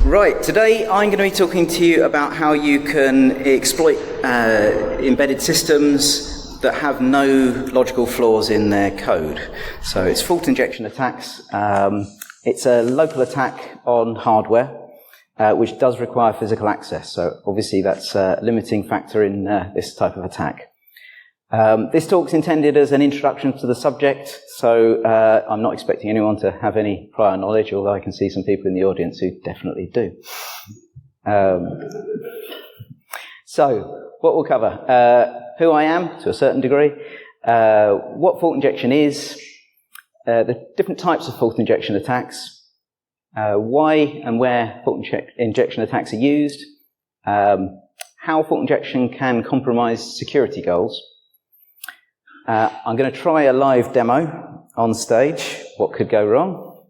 Right, today I'm going to be talking to you about how you can exploit embedded systems that have no logical flaws in their code. So it's fault injection attacks. It's a local attack on hardware, which does require physical access. So obviously that's a limiting factor in this type of attack. This talk's intended as an introduction to the subject, so I'm not expecting anyone to have any prior knowledge, although I can see some people in the audience who definitely do. So, what we'll cover. Who I am, to a certain degree, what fault injection is, the different types of fault injection attacks, why and where fault injection attacks are used, how fault injection can compromise security goals. I'm going to try a live demo on stage. What could go wrong?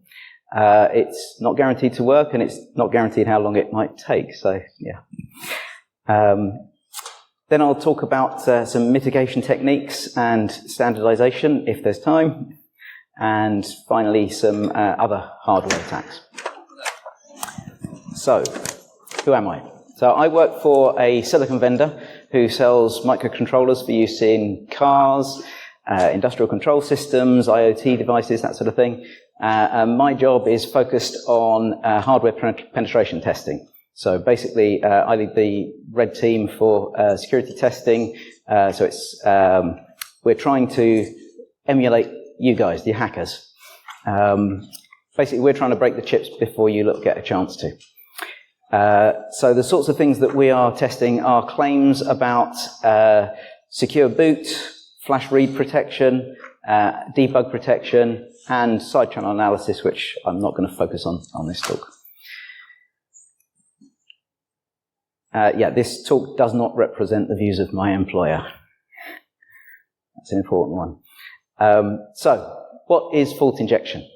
It's not guaranteed to work, and it's not guaranteed how long it might take. So, yeah. Then I'll talk about some mitigation techniques and standardization, if there's time. And finally, some other hardware attacks. So, who am I? So I work for a silicon vendor who sells microcontrollers for use in cars, industrial control systems, IoT devices, that sort of thing. And my job is focused on hardware penetration testing. So basically, I lead the red team for security testing. So it's we're trying to emulate you guys, the hackers. Basically, we're trying to break the chips before you get a chance to. So the sorts of things that we are testing are claims about secure boot, flash read protection, debug protection, and side channel analysis, which I'm not going to focus on this talk. This talk does not represent the views of my employer. That's an important one. So, what is fault injection?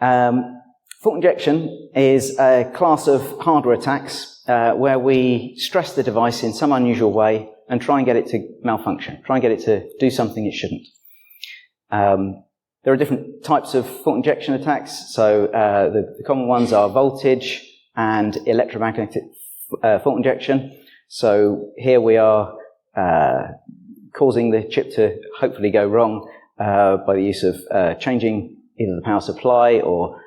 Fault injection is a class of hardware attacks where we stress the device in some unusual way and try and get it to malfunction, try and get it to do something it shouldn't. There are different types of fault injection attacks. So the common ones are voltage and electromagnetic fault injection. So here we are causing the chip to hopefully go wrong by the use of changing either the power supply or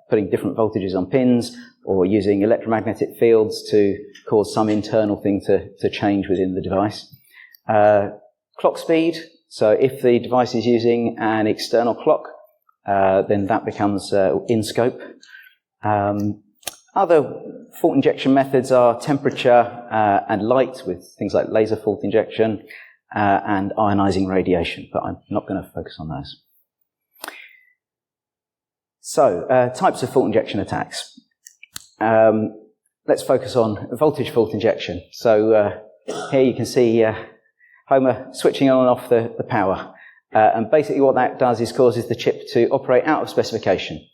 putting different voltages on pins, or using electromagnetic fields to cause some internal thing to change within the device. Clock speed, so if the device is using an external clock, then that becomes in scope. Other fault injection methods are temperature and light, with things like laser fault injection, and ionizing radiation, but I'm not going to focus on those. So, types of fault injection attacks. Let's focus on voltage fault injection. So, here you can see Homer switching on and off the power. And basically what that does is causes the chip to operate out of specification.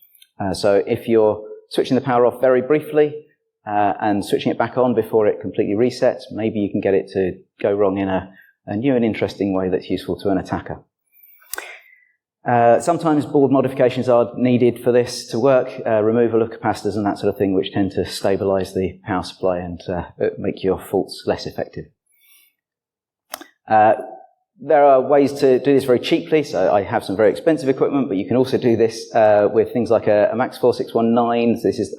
So if you're switching the power off very briefly and switching it back on before it completely resets, maybe you can get it to go wrong in a new and interesting way that's useful to an attacker. Sometimes board modifications are needed for this to work, removal of capacitors and that sort of thing, which tend to stabilize the power supply and make your faults less effective. There are ways to do this very cheaply, so I have some very expensive equipment, but you can also do this with things like a MAX 4619. So this is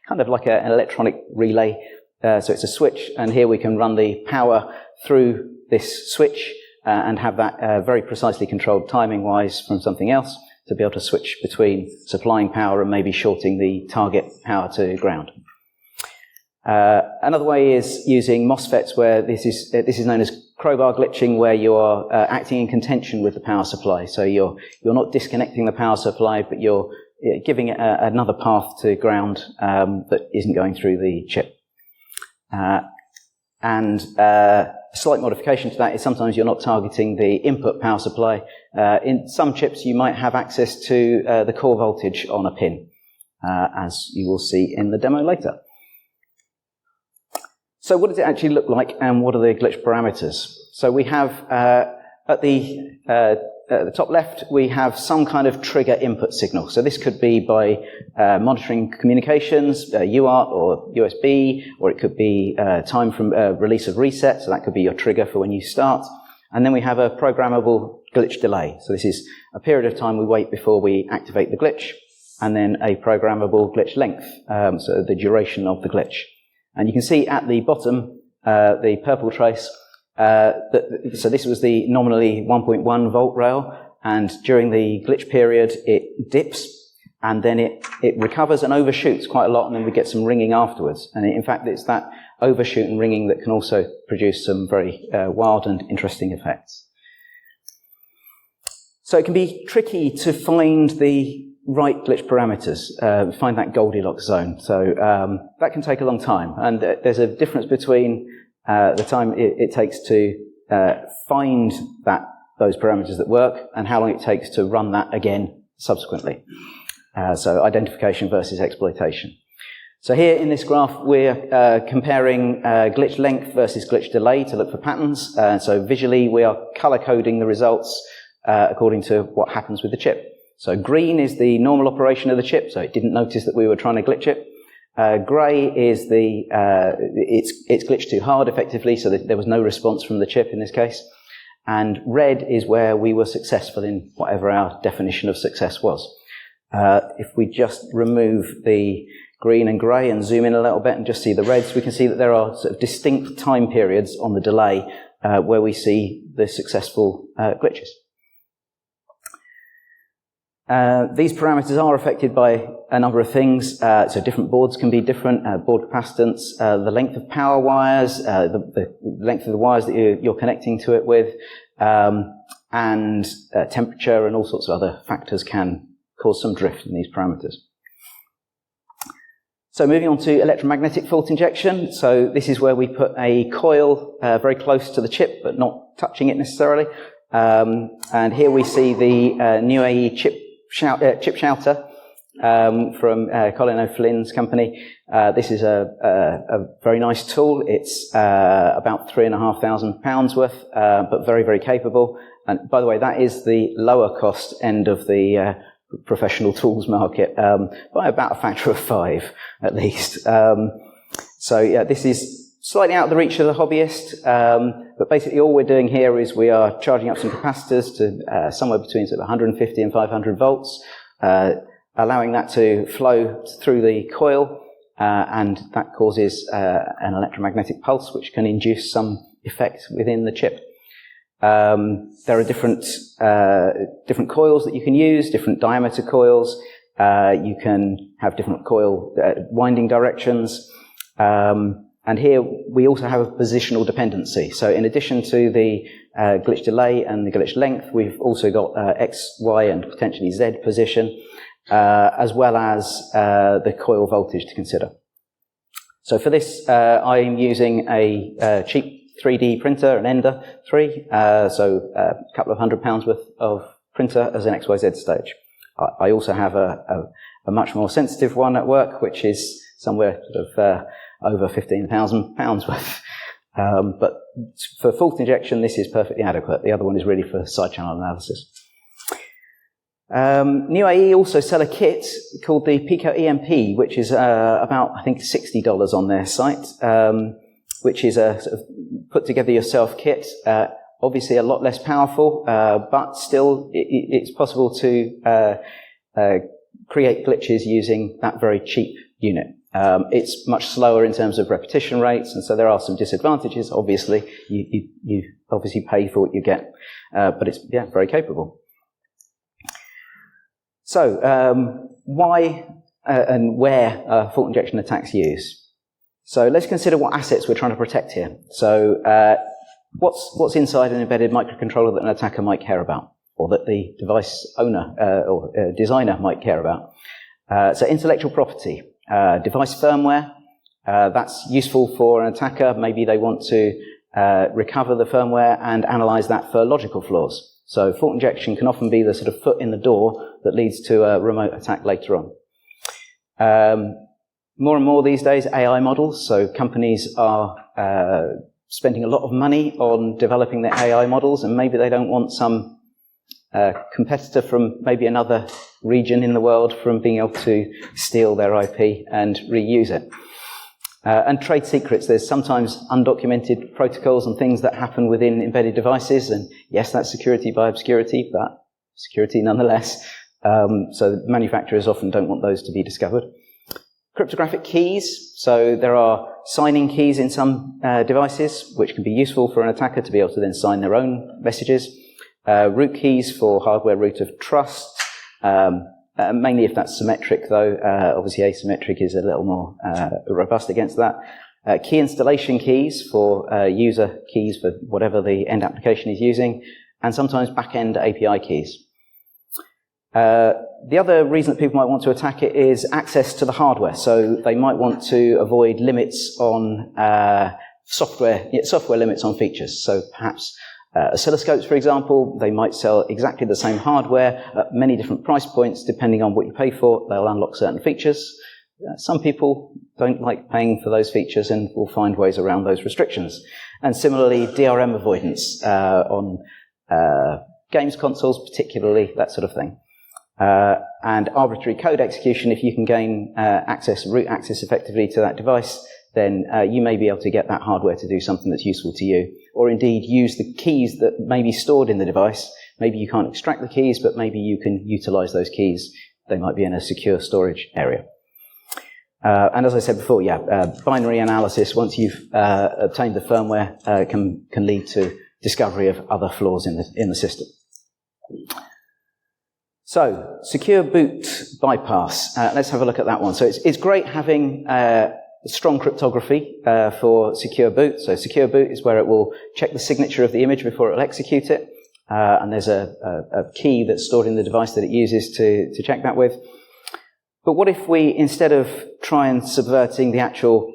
kind of like an electronic relay. So it's a switch, and here we can run the power through this switch and have that very precisely controlled timing-wise from something else to be able to switch between supplying power and maybe shorting the target power to ground. Another way is using MOSFETs, where this is known as crowbar glitching, where you are acting in contention with the power supply. So you're not disconnecting the power supply, but you're giving it another path to ground that isn't going through the chip. And a slight modification to that is sometimes you're not targeting the input power supply. In some chips, you might have access to the core voltage on a pin, as you will see in the demo later. So what does it actually look like, and what are the glitch parameters? So we have, at the at the top left, we have some kind of trigger input signal. So this could be by monitoring communications, UART or USB, or it could be time from release of reset, so that could be your trigger for when you start. And then we have a programmable glitch delay. So this is a period of time we wait before we activate the glitch, and then a programmable glitch length, so the duration of the glitch. And you can see at the bottom, the purple trace, so this was the nominally 1.1 volt rail, and during the glitch period it dips, and then it recovers and overshoots quite a lot, and then we get some ringing afterwards. And in fact, it's that overshoot and ringing that can also produce some very wild and interesting effects. So it can be tricky to find the right glitch parameters, find that Goldilocks zone. So that can take a long time, and there's a difference between the time it takes to find those parameters that work and how long it takes to run that again subsequently. So identification versus exploitation. So here in this graph, we're comparing glitch length versus glitch delay to look for patterns. So visually, we are color coding the results according to what happens with the chip. So green is the normal operation of the chip, so it didn't notice that we were trying to glitch it. Grey is it's glitched too hard effectively, so there was no response from the chip in this case. And red is where we were successful in whatever our definition of success was. If we just remove the green and grey and zoom in a little bit and just see the reds, we can see that there are sort of distinct time periods on the delay where we see the successful glitches. These parameters are affected by a number of things. So different boards can be different, board capacitance, the length of power wires, the length of the wires that you're connecting to it with, and temperature and all sorts of other factors can cause some drift in these parameters. So moving on to electromagnetic fault injection. So this is where we put a coil very close to the chip, but not touching it necessarily. And here we see the new AE chip shouter from Colin O'Flynn's company. This is a very nice tool. It's about £3,500 worth, but very, very capable. And by the way, that is the lower cost end of the professional tools market by about a factor of 5 at least. So yeah, this is slightly out of the reach of the hobbyist, but basically all we're doing here is we are charging up some capacitors to somewhere between sort of 150 and 500 volts, allowing that to flow through the coil, and that causes an electromagnetic pulse which can induce some effect within the chip. There are different coils that you can use, different diameter coils. You can have different coil winding directions. And here we also have a positional dependency. So in addition to the glitch delay and the glitch length, we've also got X, Y, and potentially Z position, as well as the coil voltage to consider. So for this, I'm using a cheap 3D printer, an Ender 3, so a couple of £100 worth of printer as an XYZ stage. I also have a much more sensitive one at work, which is somewhere sort of over £15,000 worth. But for fault injection, this is perfectly adequate. The other one is really for side channel analysis. New AE also sell a kit called the Pico EMP, which is about, I think, $60 on their site, which is a sort of put together yourself kit. Obviously a lot less powerful, but still it's possible to create glitches using that very cheap unit. It's much slower in terms of repetition rates, and so there are some disadvantages. Obviously, you obviously pay for what you get, but it's very capable. So why and where are fault injection attacks used? So let's consider what assets we're trying to protect here. So what's inside an embedded microcontroller that an attacker might care about, or that the device owner or designer might care about? So intellectual property, device firmware, that's useful for an attacker. Maybe they want to recover the firmware and analyze that for logical flaws. So fault injection can often be the sort of foot in the door that leads to a remote attack later on. More and more these days, AI models. So companies are spending a lot of money on developing their AI models, and maybe they don't want some a competitor from maybe another region in the world from being able to steal their IP and reuse it. And trade secrets. There's sometimes undocumented protocols and things that happen within embedded devices, and yes, that's security by obscurity, but security nonetheless. So manufacturers often don't want those to be discovered. Cryptographic keys. So there are signing keys in some devices, which can be useful for an attacker to be able to then sign their own messages. Root keys for hardware root of trust. Mainly if that's symmetric, though. Obviously, asymmetric is a little more robust against that. Key installation keys for user keys for whatever the end application is using, and sometimes back-end API keys. The other reason that people might want to attack it is access to the hardware. So they might want to avoid limits on software limits on features. So perhaps oscilloscopes, for example, they might sell exactly the same hardware at many different price points depending on what you pay for. They'll unlock certain features. Some people don't like paying for those features and will find ways around those restrictions. And similarly, DRM avoidance on games consoles particularly, that sort of thing. And arbitrary code execution. If you can gain root access effectively to that device, then you may be able to get that hardware to do something that's useful to you, or indeed use the keys that may be stored in the device. Maybe you can't extract the keys, but maybe you can utilize those keys. They might be in a secure storage area. And as I said before, binary analysis, once you've obtained the firmware, can lead to discovery of other flaws in the system. So, secure boot bypass. Let's have a look at that one. So it's great having strong cryptography for secure boot. So secure boot is where it will check the signature of the image before it will execute it. And there's a key that's stored in the device that it uses to check that with. But what if we, instead of try and subverting the actual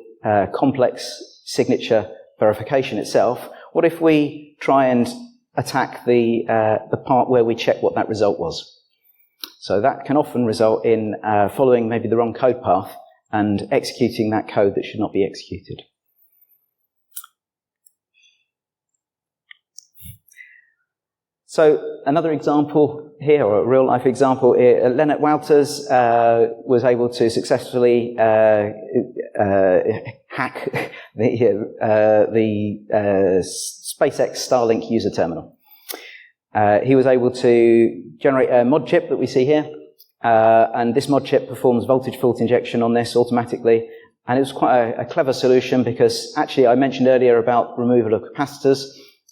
complex signature verification itself, what if we try and attack the part where we check what that result was? So that can often result in following maybe the wrong code path and executing that code that should not be executed. So another example here, or a real-life example, Leonard Wouters was able to successfully hack the SpaceX Starlink user terminal. He was able to generate a mod chip that we see here, and this mod chip performs voltage fault injection on this automatically, and it was quite a clever solution because actually I mentioned earlier about removal of capacitors.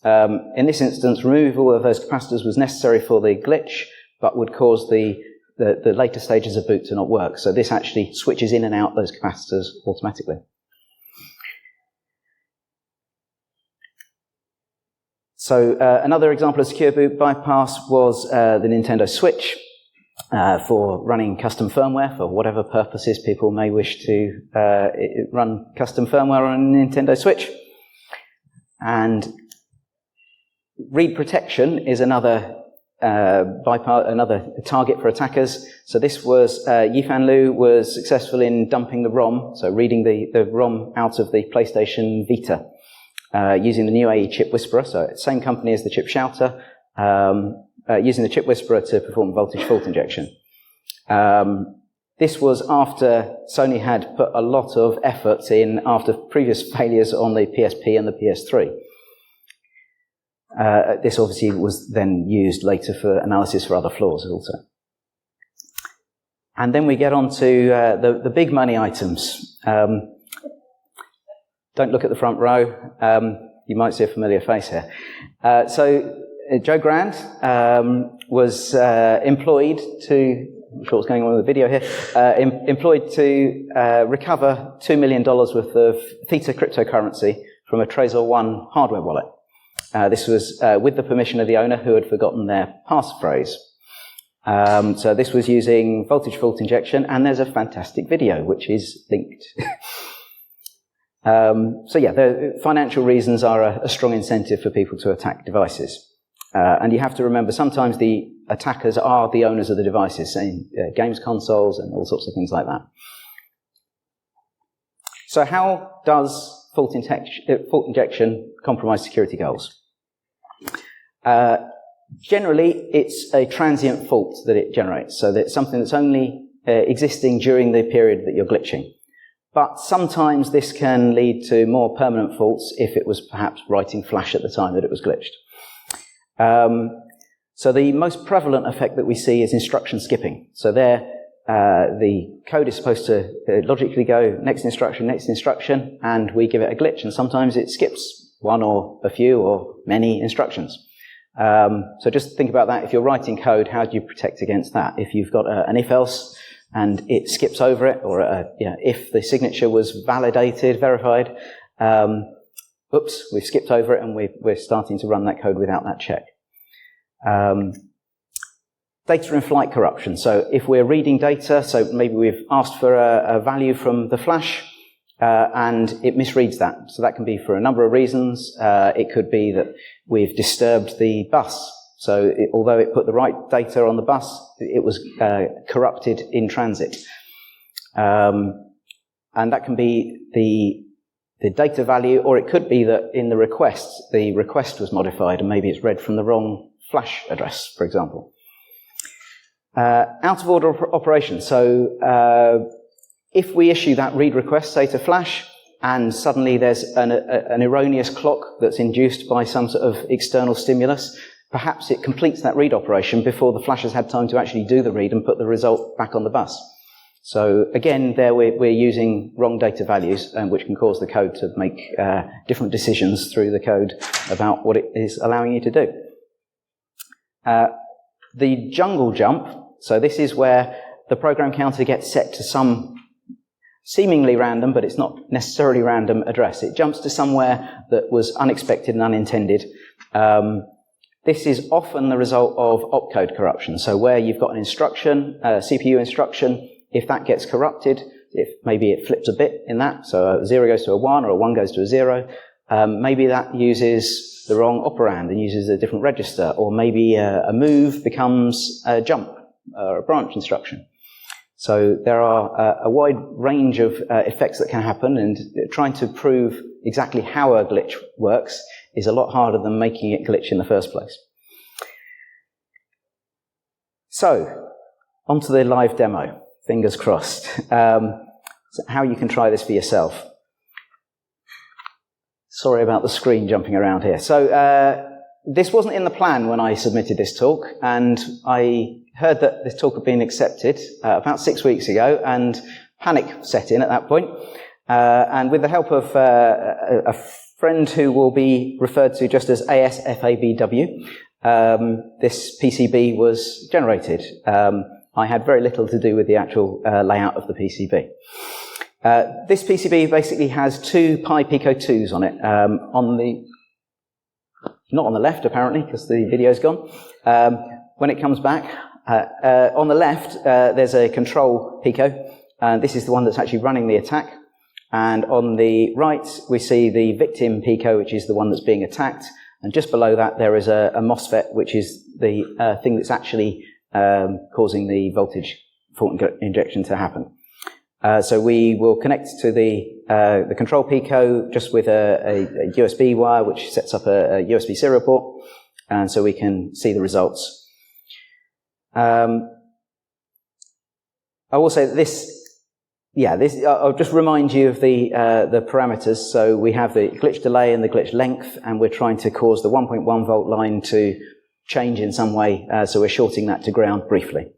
In this instance, removal of those capacitors was necessary for the glitch, but would cause the later stages of boot to not work. So this actually switches in and out those capacitors automatically. So another example of secure boot bypass was the Nintendo Switch for running custom firmware for whatever purposes people may wish to run custom firmware on a Nintendo Switch. And read protection is another another target for attackers. So this was Yifan Liu was successful in dumping the ROM, so reading the ROM out of the PlayStation Vita. Using the new AE chip whisperer, so same company as the chip shouter, using the chip whisperer to perform voltage fault injection. This was after Sony had put a lot of effort in after previous failures on the PSP and the PS3. This obviously was then used later for analysis for other flaws also. And then we get on to the big money items. Don't look at the front row. You might see a familiar face here. So Joe Grand was employed to, I'm not sure what's going on with the video here, employed to recover $2 million worth of Theta cryptocurrency from a Trezor One hardware wallet. This was with the permission of the owner who had forgotten their passphrase. So this was using voltage fault injection, and there's a fantastic video which is linked. So yeah, the financial reasons are a strong incentive for people to attack devices. And you have to remember, sometimes the attackers are the owners of the devices, say games consoles and all sorts of things like that. So how does fault injection compromise security goals? Generally, it's a transient fault that it generates, so that it's something that's only existing during the period that you're glitching. But sometimes this can lead to more permanent faults if it was perhaps writing flash at the time that it was glitched. So the most prevalent effect that we see is instruction skipping. So there, the code is supposed to logically go next instruction, and we give it a glitch, and sometimes it skips one or a few or many instructions. So just think about that. If you're writing code, how do you protect against that? If you've got an if-else and it skips over it, or if the signature was verified, oops, we've skipped over it and we're starting to run that code without that check. Data in flight corruption. So if we're reading data, so maybe we've asked for a value from the flash, and it misreads that. So that can be for a number of reasons. It could be that we've disturbed the bus. So although it put the right data on the bus, it was corrupted in transit. And that can be the data value, or it could be that in the request was modified and maybe it's read from the wrong flash address, for example. Out of order operation. So if we issue that read request, say to flash, and suddenly there's an erroneous clock that's induced by some sort of external stimulus, perhaps it completes that read operation before the flash has had time to actually do the read and put the result back on the bus. So again, there we're using wrong data values, which can cause the code to make different decisions through the code about what it is allowing you to do. The jungle jump, so this is where the program counter gets set to some seemingly random, but it's not necessarily random address. It jumps to somewhere that was unexpected and unintended. This is often the result of opcode corruption. So where you've got an instruction, a CPU instruction, if that gets corrupted, if maybe it flips a bit in that, so a 0 goes to a 1 or a 1 goes to a 0, maybe that uses the wrong operand and uses a different register, or maybe a move becomes a jump or a branch instruction. So there are a wide range of effects that can happen, and trying to prove exactly how a glitch works is a lot harder than making it glitch in the first place. So, onto the live demo. Fingers crossed. So how you can try this for yourself. Sorry about the screen jumping around here. So this wasn't in the plan when I submitted this talk, and I heard that this talk had been accepted about 6 weeks ago, and panic set in at that point. And with the help of a friend who will be referred to just as ASFABW, this PCB was generated. I had very little to do with the actual layout of the PCB. This PCB basically has 2 Pi Pico 2s on it. Not on the left, apparently, because the video's gone. When it comes back, on the left, there's a control Pico, and this is the one that's actually running the attack. And on the right, we see the victim Pico, which is the one that's being attacked. And just below that, there is a MOSFET, which is the thing that's actually causing the voltage fault injection to happen. So we will connect to the control Pico just with a USB wire, which sets up a USB serial port, and so we can see the results. I will say that I'll just remind you of the parameters. So we have the glitch delay and the glitch length, and we're trying to cause the 1.1 volt line to change in some way, so we're shorting that to ground briefly.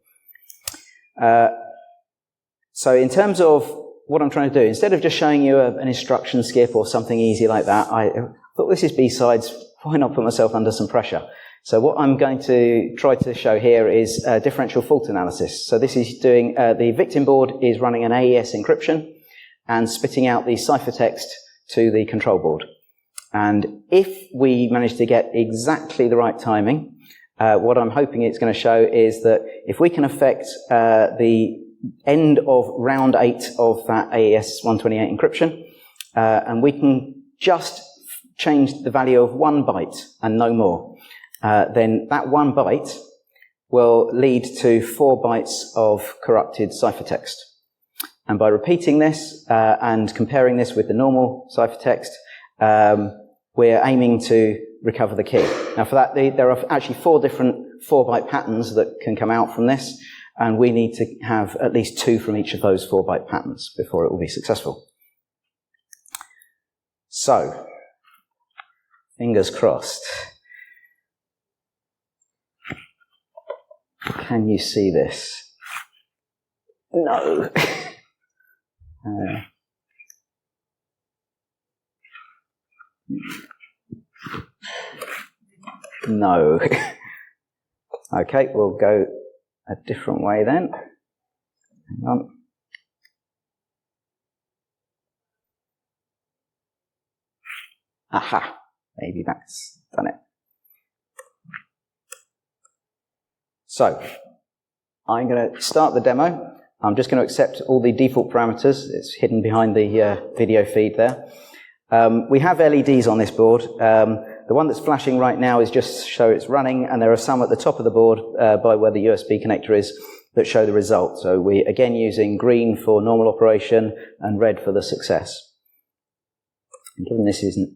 So in terms of what I'm trying to do, instead of just showing you an instruction skip or something easy like that, I thought this is B-sides, why not put myself under some pressure? So what I'm going to try to show here is differential fault analysis. So this is doing, the victim board is running an AES encryption and spitting out the ciphertext to the control board. And if we manage to get exactly the right timing, what I'm hoping it's going to show is that if we can affect the end of round 8 of that AES 128 encryption, and we can just change the value of 1 byte and no more, then that 1 byte will lead to 4 bytes of corrupted ciphertext. And by repeating this and comparing this with the normal ciphertext, we're aiming to recover the key. Now for that, there are actually 4 different 4-byte patterns that can come out from this, and we need to have at least 2 from each of those 4-byte patterns before it will be successful. So, fingers crossed. Can you see this? No. No. Okay, we'll go a different way then. Hang on. Aha, maybe that's done it. So, I'm going to start the demo. I'm just going to accept all the default parameters. It's hidden behind the video feed there. We have LEDs on this board. The one that's flashing right now is just to show it's running, and there are some at the top of the board by where the USB connector is that show the result. So we're again using green for normal operation and red for the success. And given this isn't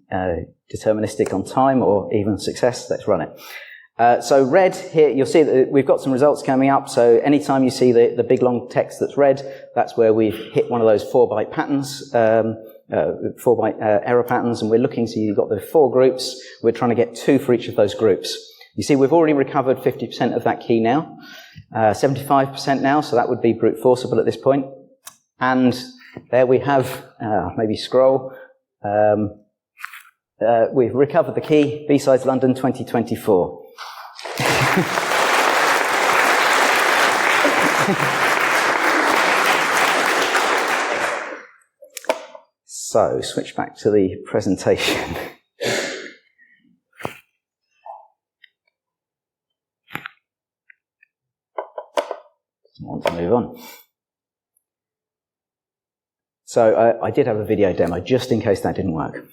deterministic on time or even success, let's run it. So red here, you'll see that we've got some results coming up. So anytime you see the big long text that's red, that's where we've hit one of those 4-byte patterns, 4-byte error patterns, and we're looking, so you've got the 4 groups. We're trying to get 2 for each of those groups. You see we've already recovered 50% of that key now, 75% now, so that would be brute forceable at this point. And there we have, maybe scroll, we've recovered the key, B-Sides London 2024. So, switch back to the presentation. Want to move on. So, I did have a video demo, just in case that didn't work.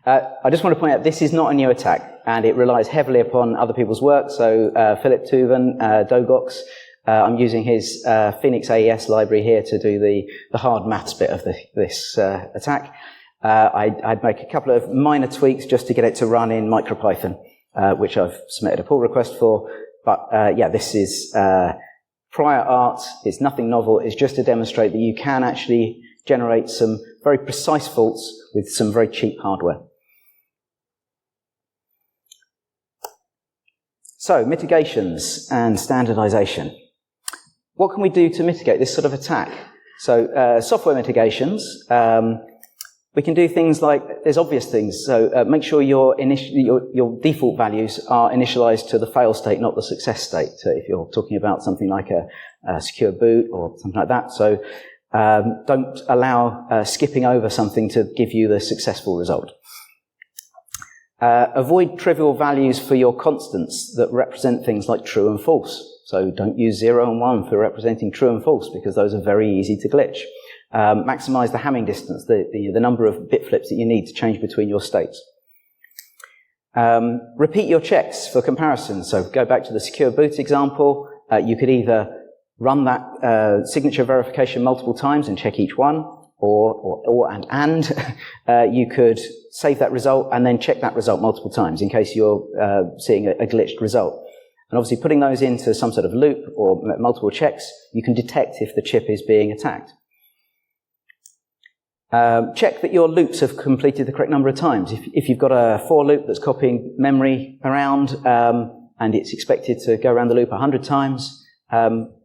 I just want to point out, this is not a new attack, and it relies heavily upon other people's work. So, Philip Tuven, Dogox, I'm using his Phoenix AES library here to do the hard maths bit of this attack. I'd make a couple of minor tweaks just to get it to run in MicroPython, which I've submitted a pull request for. But yeah, this is prior art. It's nothing novel. It's just to demonstrate that you can actually generate some very precise faults with some very cheap hardware. So, mitigations and standardization. What can we do to mitigate this sort of attack? So, software mitigations, we can do things like, there's obvious things. So, make sure your default values are initialized to the fail state, not the success state, if you're talking about something like a secure boot or something like that. So, don't allow skipping over something to give you the successful result. Avoid trivial values for your constants that represent things like true and false. So don't use 0 and 1 for representing true and false, because those are very easy to glitch. Maximize the Hamming distance, the number of bit flips that you need to change between your states. Repeat your checks for comparison. So go back to the secure boot example. You could either run that signature verification multiple times and check each one, you could save that result and then check that result multiple times in case you're seeing a glitched result. And obviously putting those into some sort of loop or multiple checks, you can detect if the chip is being attacked. Check that your loops have completed the correct number of times. If you've got a for loop that's copying memory around and it's expected to go around the loop 100 times,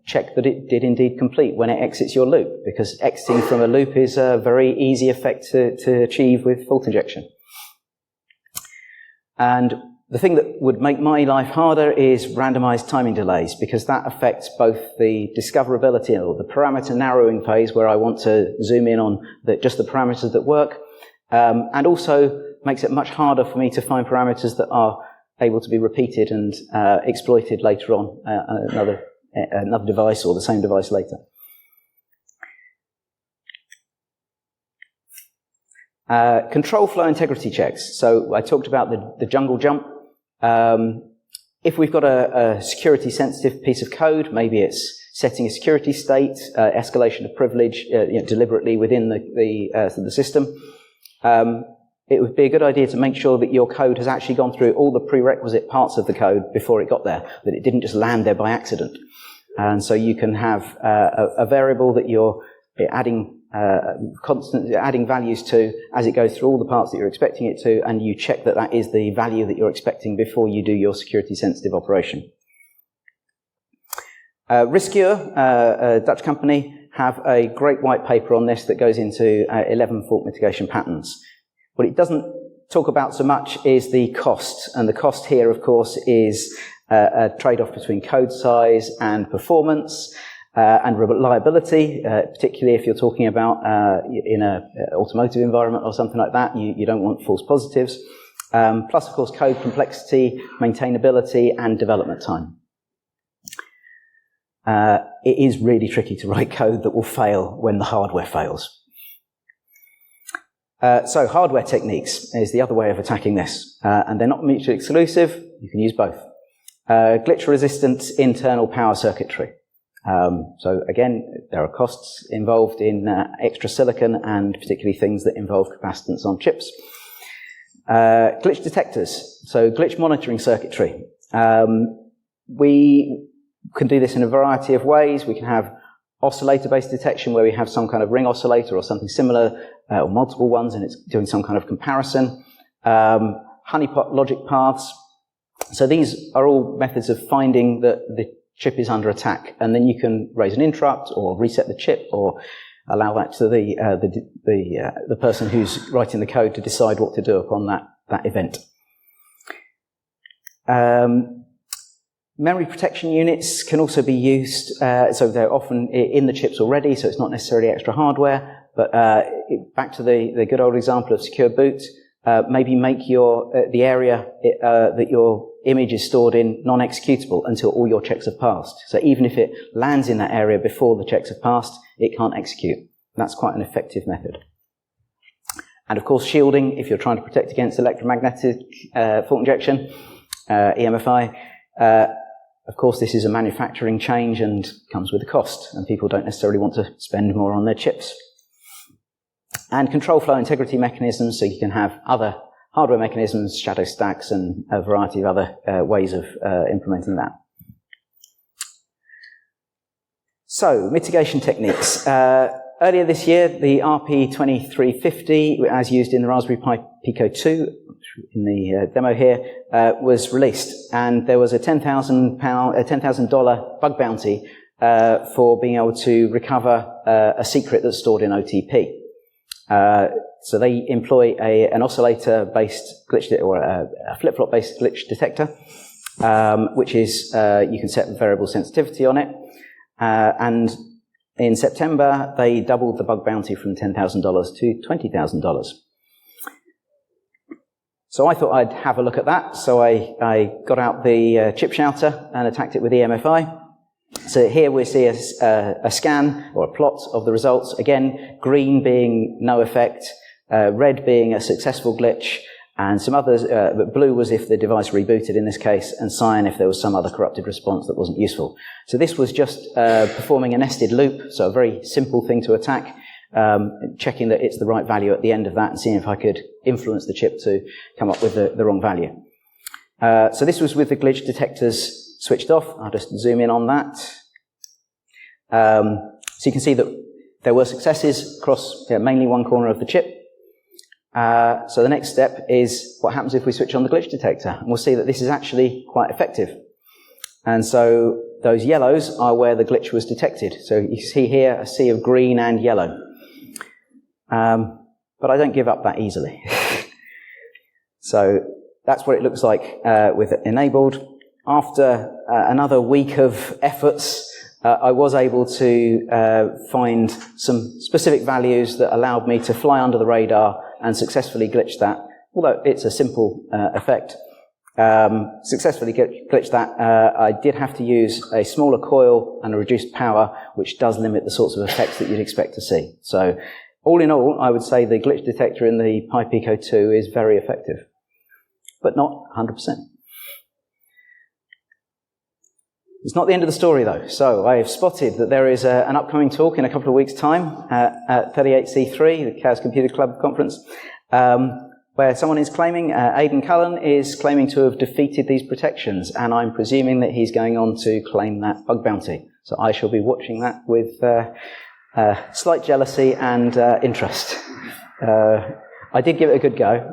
check that it did indeed complete when it exits your loop, because exiting from a loop is a very easy effect to achieve with fault injection. And the thing that would make my life harder is randomized timing delays, because that affects both the discoverability or the parameter narrowing phase, where I want to zoom in on just the parameters that work, and also makes it much harder for me to find parameters that are able to be repeated and exploited later on another device or the same device later. Control flow integrity checks. So I talked about the jungle jump. If we've got a security sensitive piece of code, maybe it's setting a security state, escalation of privilege deliberately within the system. it would be a good idea to make sure that your code has actually gone through all the prerequisite parts of the code before it got there, that it didn't just land there by accident. And so you can have a variable that you're adding constantly adding values to as it goes through all the parts that you're expecting it to, and you check that that is the value that you're expecting before you do your security-sensitive operation. Riscure, a Dutch company, have a great white paper on this that goes into 11 fault mitigation patterns. What it doesn't talk about so much is the cost, and the cost here, of course, is a trade-off between code size and performance and reliability, particularly if you're talking about in an automotive environment or something like that. You don't want false positives. Plus, of course, code complexity, maintainability, and development time. It is really tricky to write code that will fail when the hardware fails. So hardware techniques is the other way of attacking this, and they're not mutually exclusive. You can use both. Glitch-resistant internal power circuitry. So again, there are costs involved in extra silicon and particularly things that involve capacitance on chips. Glitch detectors, so glitch monitoring circuitry. We can do this in a variety of ways. We can have oscillator-based detection where we have some kind of ring oscillator or something similar, or multiple ones, and it's doing some kind of comparison. Honeypot logic paths. So these are all methods of finding that the chip is under attack, and then you can raise an interrupt or reset the chip or allow that to the person who's writing the code to decide what to do upon that event. Memory protection units can also be used, so they're often in the chips already, so it's not necessarily extra hardware, but back to the good old example of secure boot, maybe make the area that your image is stored in non-executable until all your checks have passed. So even if it lands in that area before the checks have passed, it can't execute. That's quite an effective method. And of course, shielding, if you're trying to protect against electromagnetic fault injection, EMFI, of course, this is a manufacturing change and comes with a cost, and people don't necessarily want to spend more on their chips. And control flow integrity mechanisms, so you can have other hardware mechanisms, shadow stacks, and a variety of other ways of implementing that. So, mitigation techniques. Earlier this year, the RP2350, as used in the Raspberry Pi Pico 2, in the demo here, was released, and there was a $10,000 bug bounty for being able to recover a secret that's stored in OTP. So they employ an oscillator-based glitch, or a flip-flop-based glitch detector, which is you can set variable sensitivity on it, and in September they doubled the bug bounty from $10,000 to $20,000. So I thought I'd have a look at that. So I got out the chip shouter and attacked it with EMFI. So here we see a scan or a plot of the results. Again, green being no effect, red being a successful glitch, and some others, but blue was if the device rebooted in this case, and cyan if there was some other corrupted response that wasn't useful. So this was just performing a nested loop, so a very simple thing to attack, checking that it's the right value at the end of that and seeing if I could influence the chip to come up with the wrong value. So this was with the glitch detectors switched off. I'll just zoom in on that. So you can see that there were successes across mainly one corner of the chip. So the next step is what happens if we switch on the glitch detector. And we'll see that this is actually quite effective. And so those yellows are where the glitch was detected. So you see here a sea of green and yellow. But I don't give up that easily. So that's what it looks like with it enabled. After another week of efforts, I was able to find some specific values that allowed me to fly under the radar and successfully glitch that. Although it's a simple effect, successfully glitched that. I did have to use a smaller coil and a reduced power, which does limit the sorts of effects that you'd expect to see. So all in all, I would say the glitch detector in the Pi Pico 2 is very effective, but not 100%. It's not the end of the story, though. So I have spotted that there is an upcoming talk in a couple of weeks' time at 38C3, the Chaos Computer Club conference, where someone is claiming, Aidan Cullen is claiming to have defeated these protections, and I'm presuming that he's going on to claim that bug bounty. So I shall be watching that with slight jealousy and interest. I did give it a good go,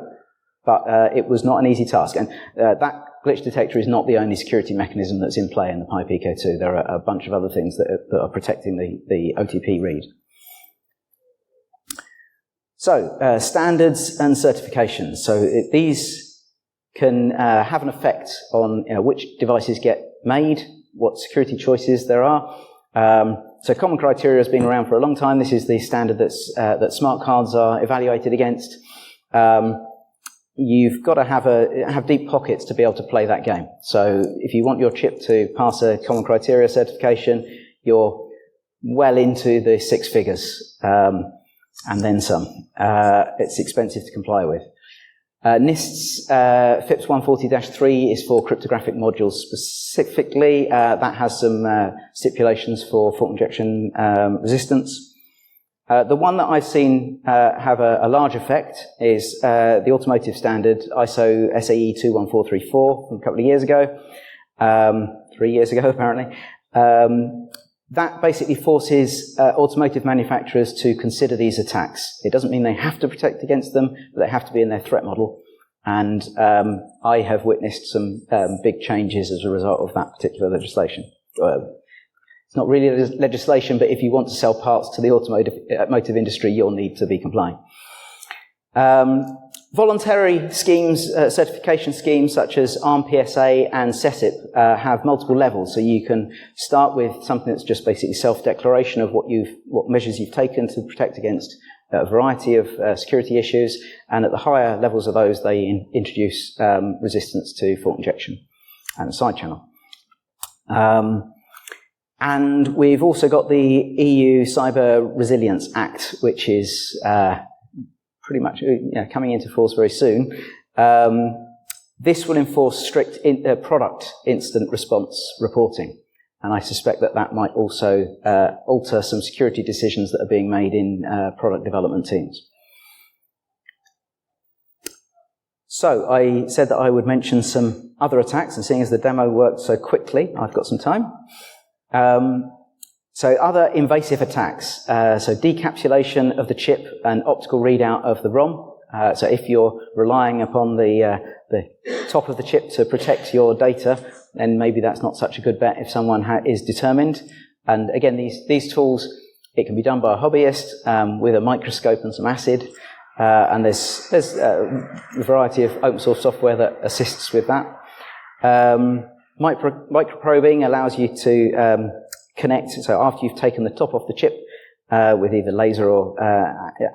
but it was not an easy task. And that glitch detector is not the only security mechanism that's in play in the Pi Pico 2. There are a bunch of other things that are protecting the OTP read. So, standards and certifications. So these can have an effect on which devices get made, what security choices there are. So common criteria has been around for a long time. This is the standard that smart cards are evaluated against. You've got to have deep pockets to be able to play that game. So if you want your chip to pass a common criteria certification, you're well into the six figures. And then some. It's expensive to comply with. NIST's FIPS 140-3 is for cryptographic modules specifically. That has some stipulations for fault injection resistance. The one that I've seen have a large effect is the automotive standard ISO SAE 21434 from a couple of years ago. 3 years ago, apparently. That basically forces automotive manufacturers to consider these attacks. It doesn't mean they have to protect against them, but they have to be in their threat model. And I have witnessed some big changes as a result of that particular legislation. It's not really legislation, but if you want to sell parts to the automotive industry, you'll need to be complying. Voluntary schemes, certification schemes such as ARM PSA and CESIP have multiple levels. So you can start with something that's just basically self-declaration of what measures you've taken to protect against a variety of security issues. And at the higher levels of those, they introduce resistance to fault injection and a side channel. And we've also got the EU Cyber Resilience Act, which is pretty much coming into force very soon. This will enforce strict product incident response reporting. And I suspect that might also alter some security decisions that are being made in product development teams. So I said that I would mention some other attacks, and seeing as the demo worked so quickly, I've got some time. So other invasive attacks, so decapsulation of the chip and optical readout of the ROM. So if you're relying upon the top of the chip to protect your data, then maybe that's not such a good bet if someone is determined. And again, these tools, it can be done by a hobbyist with a microscope and some acid. And there's a variety of open source software that assists with that. Microprobing allows you to connect, so after you've taken the top off the chip with either laser or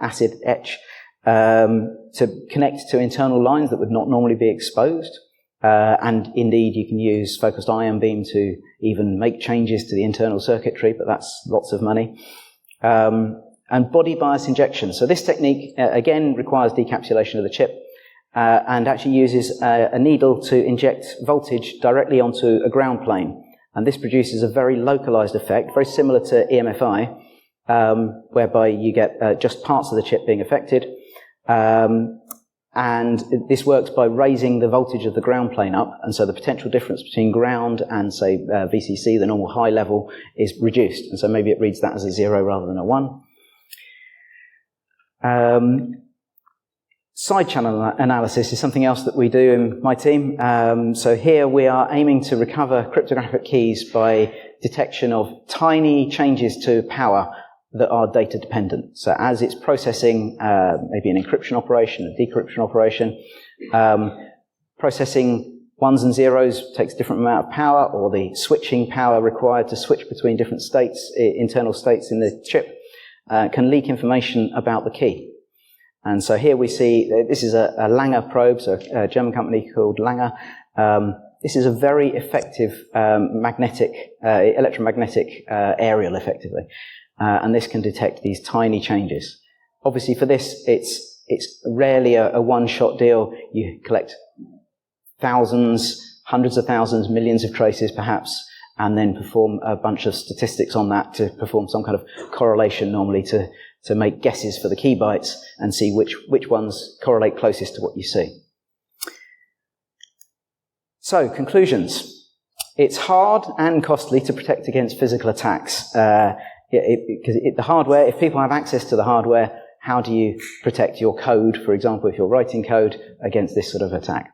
acid etch, to connect to internal lines that would not normally be exposed. And indeed, you can use focused ion beam to even make changes to the internal circuitry, but that's lots of money. And body bias injection. So this technique, again, requires decapsulation of the chip and actually uses a needle to inject voltage directly onto a ground plane. And this produces a very localized effect, very similar to EMFI, whereby you get just parts of the chip being affected. And this works by raising the voltage of the ground plane up. And so the potential difference between ground and, say, VCC, the normal high level, is reduced. And so maybe it reads that as a 0 rather than a 1. Side channel analysis is something else that we do in my team. So here we are aiming to recover cryptographic keys by detection of tiny changes to power that are data dependent. So as it's processing maybe an encryption operation, a decryption operation, processing ones and zeros takes a different amount of power, or the switching power required to switch between different states, internal states in the chip, can leak information about the key. And so here we see, this is a Langer probe, so a German company called Langer. This is a very effective electromagnetic aerial, effectively. And this can detect these tiny changes. Obviously for this, it's rarely a one-shot deal. You collect thousands, hundreds of thousands, millions of traces perhaps, and then perform a bunch of statistics on that to perform some kind of correlation normally to So make guesses for the key bytes and see which ones correlate closest to what you see. So, conclusions. It's hard and costly to protect against physical attacks. Because the hardware, if people have access to the hardware, how do you protect your code, for example, if you're writing code, against this sort of attack?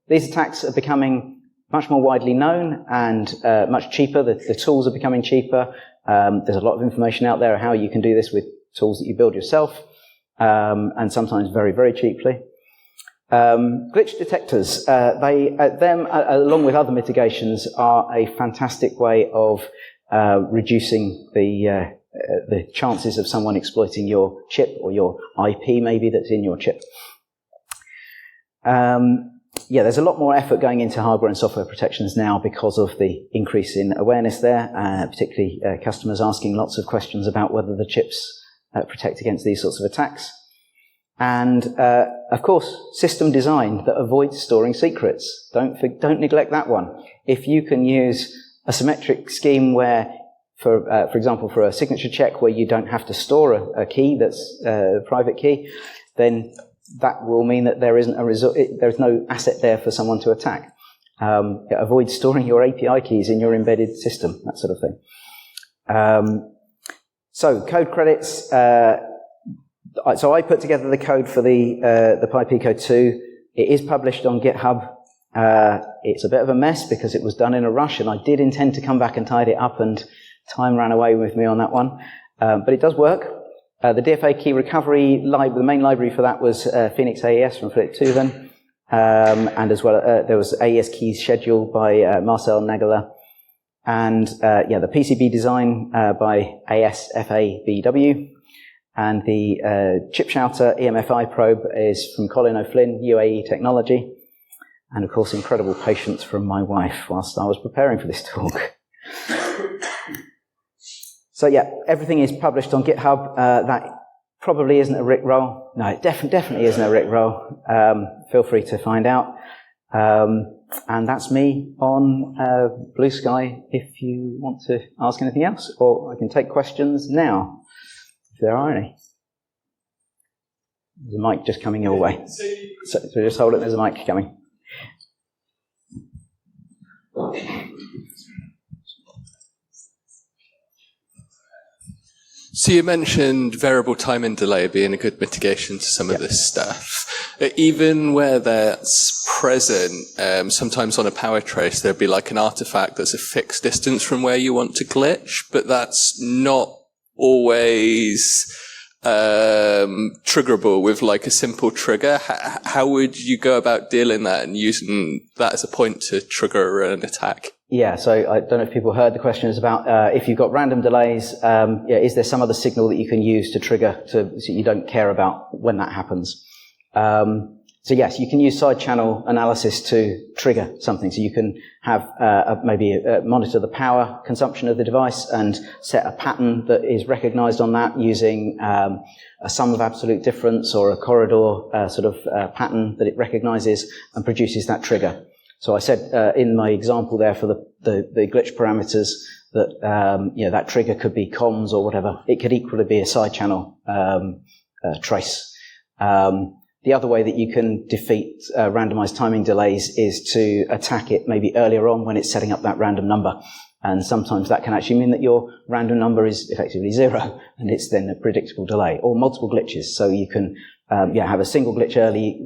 These attacks are becoming much more widely known and much cheaper. The tools are becoming cheaper. There's a lot of information out there on how you can do this with tools that you build yourself, and sometimes very, very cheaply. Glitch detectors, along with other mitigations, are a fantastic way of reducing the chances of someone exploiting your chip or your IP maybe that's in your chip. There's a lot more effort going into hardware and software protections now because of the increase in awareness there, particularly customers asking lots of questions about whether the chips protect against these sorts of attacks. And, of course, system design that avoids storing secrets. Don't neglect that one. If you can use a symmetric scheme where, for example, for a signature check where you don't have to store a key that's a private key, then that will mean that there isn't there's no asset there for someone to attack. Avoid storing your API keys in your embedded system, that sort of thing. So code credits. So I put together the code for the Pi Pico 2. It is published on GitHub. It's a bit of a mess because it was done in a rush, and I did intend to come back and tidy it up, and time ran away with me on that one. But it does work. The DFA key recovery the main library for that was Phoenix AES from Philip Tuven, and as well there was AES keys schedule by Marcel Nagler, and the PCB design by ASFABW. And the chip shouter EMFI probe is from Colin O'Flynn, UAE Technology. And of course, incredible patience from my wife whilst I was preparing for this talk. So everything is published on GitHub. That probably isn't a Rickroll. No, it definitely isn't a Rickroll. Feel free to find out. And that's me on Blue Sky if you want to ask anything else, or I can take questions now. If there are any. There's a mic just coming your way. So just hold it, there's a mic coming. So you mentioned variable timing delay being a good mitigation to some of this stuff. Even where that's present, sometimes on a power trace there'd be like an artifact that's a fixed distance from where you want to glitch, but that's not always triggerable with like a simple trigger. How would you go about dealing that and using that as a point to trigger an attack? Yeah, so I don't know if people heard the question is about if you've got random delays, is there some other signal that you can use to trigger so you don't care about when that happens? So yes, you can use side channel analysis to trigger something. So you can have monitor the power consumption of the device and set a pattern that is recognized on that using a sum of absolute difference or a corridor pattern that it recognizes and produces that trigger. So I said in my example there for the glitch parameters that that trigger could be comms or whatever. It could equally be a side channel trace. The other way that you can defeat randomized timing delays is to attack it maybe earlier on when it's setting up that random number. And sometimes that can actually mean that your random number is effectively 0, and it's then a predictable delay, or multiple glitches. So you can have a single glitch early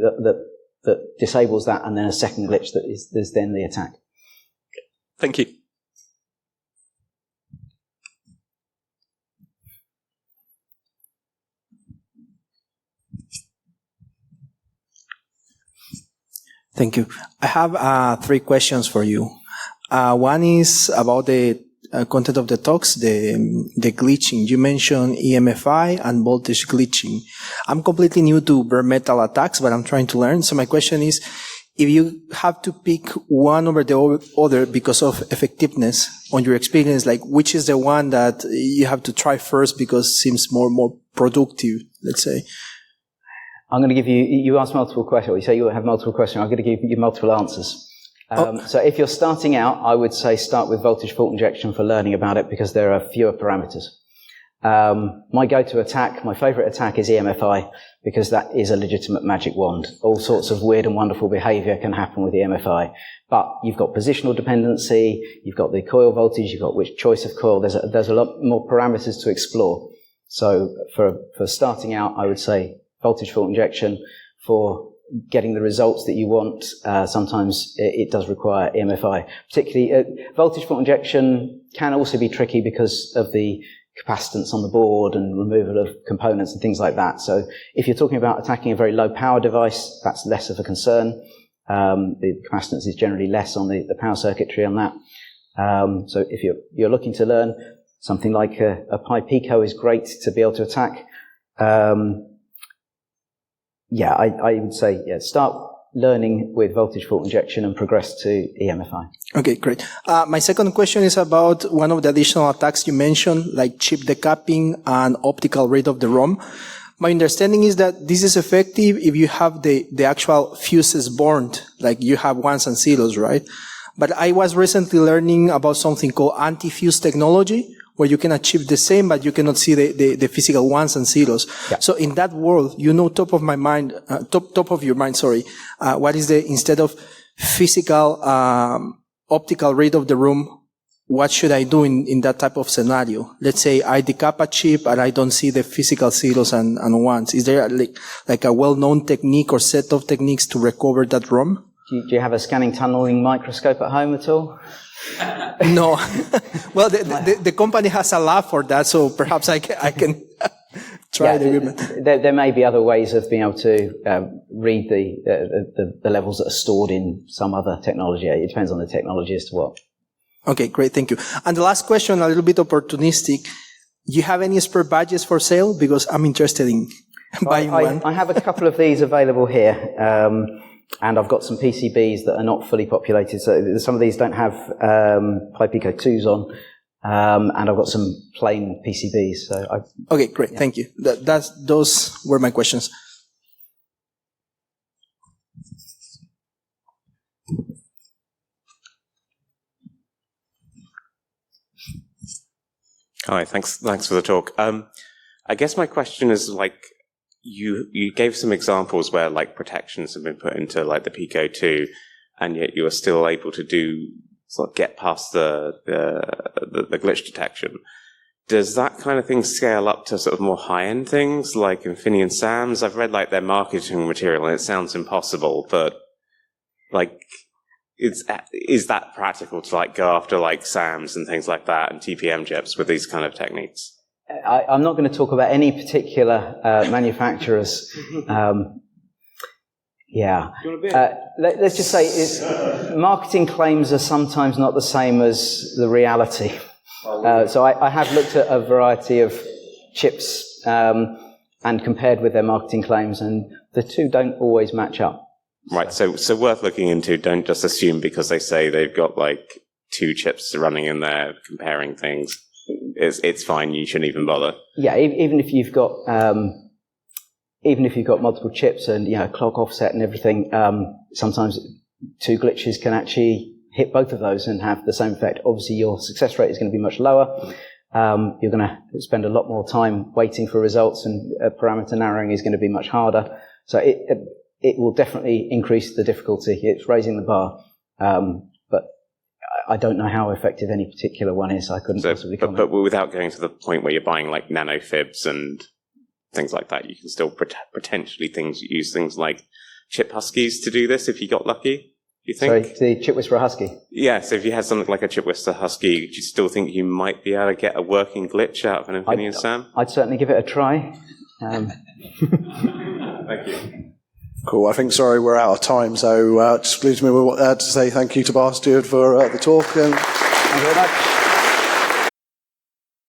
that disables that, and then a second glitch that is then the attack. Thank you. Thank you. I have 3 questions for you. One is about the content of the talks, the glitching. You mentioned EMFI and voltage glitching. I'm completely new to bare metal attacks, but I'm trying to learn. So my question is, if you have to pick one over the other because of effectiveness on your experience, like which is the one that you have to try first because it seems more productive, let's say? I'm going to give you asked multiple questions, or you say you have multiple questions, I'm going to give you multiple answers. So if you're starting out, I would say start with voltage fault injection for learning about it because there are fewer parameters. My go-to attack, my favorite attack is EMFI, because that is a legitimate magic wand. All sorts of weird and wonderful behavior can happen with EMFI. But you've got positional dependency, you've got the coil voltage, you've got which choice of coil. There's a lot more parameters to explore. So for starting out, I would say voltage fault injection. For getting the results that you want, sometimes it does require EMFI. Particularly, voltage fault injection can also be tricky because of the capacitance on the board and removal of components and things like that. So if you're talking about attacking a very low power device, that's less of a concern. The capacitance is generally less on the power circuitry on that. So if you're looking to learn, something like a Pi Pico is great to be able to attack. I would say, start learning with voltage fault injection and progress to EMFI. Okay, great. My second question is about one of the additional attacks you mentioned, like chip decapping and optical read of the ROM. My understanding is that this is effective if you have the actual fuses burned, like you have ones and zeros, right? But I was recently learning about something called anti-fuse technology, where you can achieve the same, but you cannot see the physical ones and zeros. Yeah. So in that world, top of your mind, what is instead of physical, optical read of the room, what should I do in that type of scenario? Let's say I decap a chip and I don't see the physical zeros and ones. Is there like a well-known technique or set of techniques to recover that ROM? Do you have a scanning tunneling microscope at home at all? No. Well, the company has a lab for that, so perhaps I can try the equipment. There may be other ways of being able to read the levels that are stored in some other technology. It depends on the technology as to what. Okay, great, thank you. And the last question, a little bit opportunistic. Do you have any spare badges for sale? Because I'm interested in buying one. I have a couple of these available here. And I've got some PCBs that are not fully populated. So some of these don't have Pi Pico 2s on. And I've got some plain PCBs. So okay, great. Yeah. Thank you. Those were my questions. Hi, thanks for the talk. I guess my question is you gave some examples where protections have been put into the Pico 2, and yet you are still able to get past the glitch detection. Does that kind of thing scale up to sort of more high-end things like Infineon SAMs? I've read their marketing material and it sounds impossible, but is that practical to go after SAMs and things like that and TPM chips with these kind of techniques? I'm not going to talk about any particular manufacturers. Let's just say marketing claims are sometimes not the same as the reality. So I have looked at a variety of chips and compared with their marketing claims, and the two don't always match up. Right, so worth looking into. Don't just assume because they say they've got two chips running in there comparing things. It's fine. You shouldn't even bother. Yeah, even if you've got multiple chips and clock offset and everything, sometimes two glitches can actually hit both of those and have the same effect. Obviously, your success rate is going to be much lower. You're going to spend a lot more time waiting for results, and parameter narrowing is going to be much harder. So it will definitely increase the difficulty. It's raising the bar. I don't know how effective any particular one is. I couldn't possibly comment. But without going to the point where you're buying nanofibs and things like that, you can still potentially use things like chip huskies to do this if you got lucky, you think? Sorry, the chip whisperer husky? Yeah, so if you had something like a chip whisperer husky, do you still think you might be able to get a working glitch out of an Infineon SAM? I'd certainly give it a try. Thank you. Cool. I think, we're out of time, so just leaves me to say thank you to Bar Steward for the talk. Thank you very much.